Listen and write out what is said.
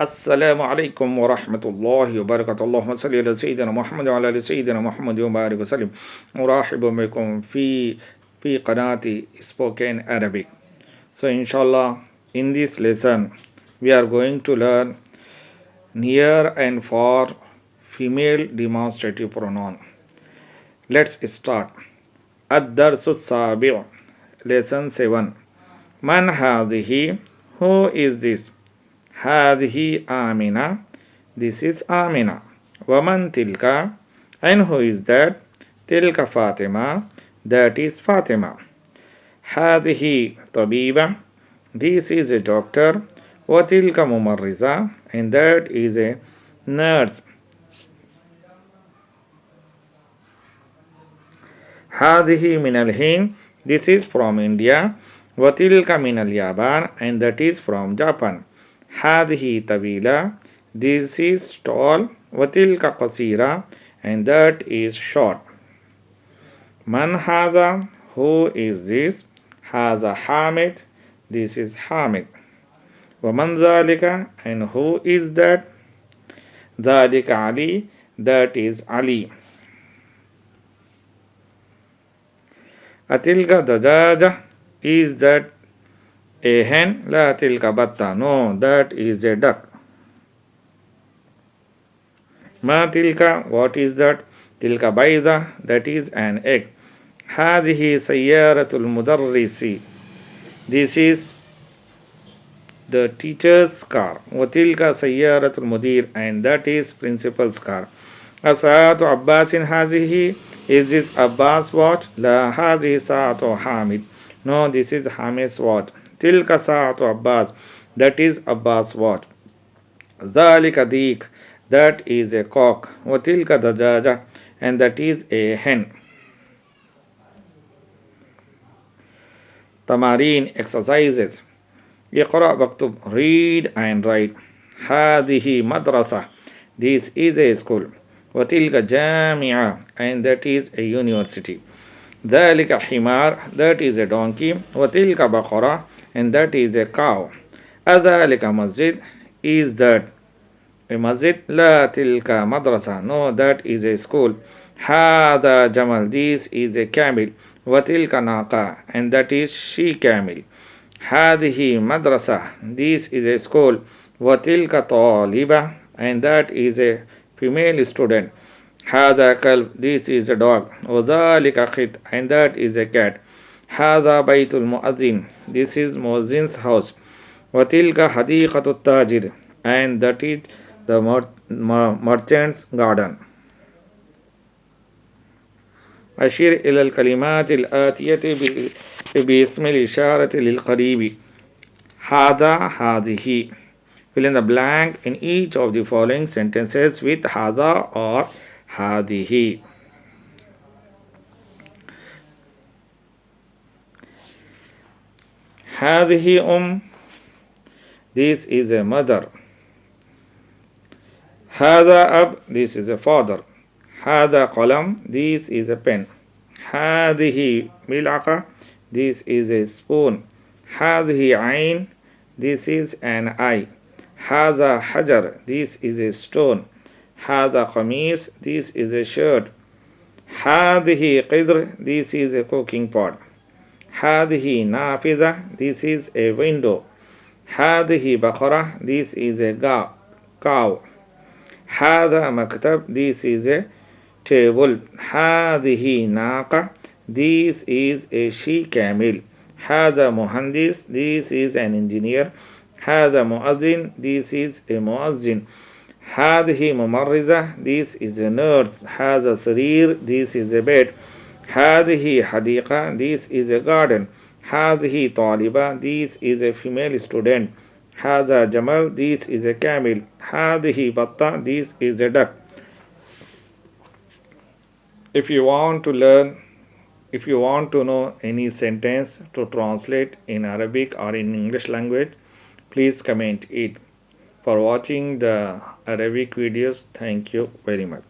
السلام عليكم ورحمة الله وبركاته. اللهم صل على سيدنا محمد وعلى آل سيدنا محمد وبارك وسلم. أرحب بكم في قناة Spoken Arabic. So inshallah, in this lesson we are going to learn near and far female demonstrative pronoun. Let's start. الدرس السابع, lesson 7. من هذه? Who is this? هذه آمنة. This is Amina. ومن تلك? And who is that? تلك فاطمة. That is Fatima. هذه طبيبة. This is a doctor. وتلك ممرضة. And that is a nurse. هذه من الهند. This is from India. وتلك من اليابان. And that is from Japan. هذه طويلة. This is tall. وتلك قصيرة. And that is short. من هذا? Who is this? هذا حامد. This is Hamid. ومن ذلك? And who is that? ذلك علي. That is Ali. أتلك دجاجة. Is that a hen? لا تلك بطة. No, that is a duck. ما تلك? What is that? تلك بيضة. That is an egg. هذه سيارة المدرس. This is the teacher's car. وتلك سيارة المدير. And that is principal's car. ساعة عباس هذه. Is this Abbas watch? لا هذه ساعة حامد. No, this is Hamid's watch. تلك ساعة عباس. That is Abbas watch. ذلك ديك. That is a cock. وتلك دجاجة. And that is a hen. تمارين exercises. اقرأ واكتب. Read and write. هذه مدرسة. This is a school. وتلك جامعة. And that is a university. ذلك حمار. That is a donkey. وتلك بقرة. And that is a cow. أذلك مسجد. Is that a masjid? لا تلك مدرسة. No, that is a school. هذا جمل. This is a camel. وتلك ناقة. And that is she camel. هذه مدرسة. This is a school. وتلك طالبة. And that is a female student. هذا كلب. This is a dog. وذلك قط. And that is a cat. هذا بيت المؤذن. This is مؤذن's house. وتلك حديقة التاجر. And that is the merchant's garden. أشير إلى الكلمات الآتية باسم الإشارة للقريب. هذا هذه. Fill in the blank in each of the following sentences with هذا or هذه. هذه This is a mother. هذا أب. This is a father. هذا قلم. This is a pen. هذه ملعقة. This is a spoon. هذه عين. This is an eye. هذا حجر. This is a stone. هذا قميص. This is a shirt. هذه قدر. This is a cooking pot. هذه نافذة. This is a window. هذه بقرة. This is a cow. هذا مكتب. This is a table. هذه ناقة. This is a she camel. هذا مهندس. This is an engineer. هذا مؤذن. This is a مؤذن. هذه ممرضة. This is a nurse. هذا سرير. This is a bed. هذه حديقة. This is a garden. هذه طالبة. This is a female student. هذا جمل. This is a camel. هذه بطة. This is a duck. If you want to know any sentence to translate in Arabic or in English language, please comment it. For watching the Arabic videos, thank you very much.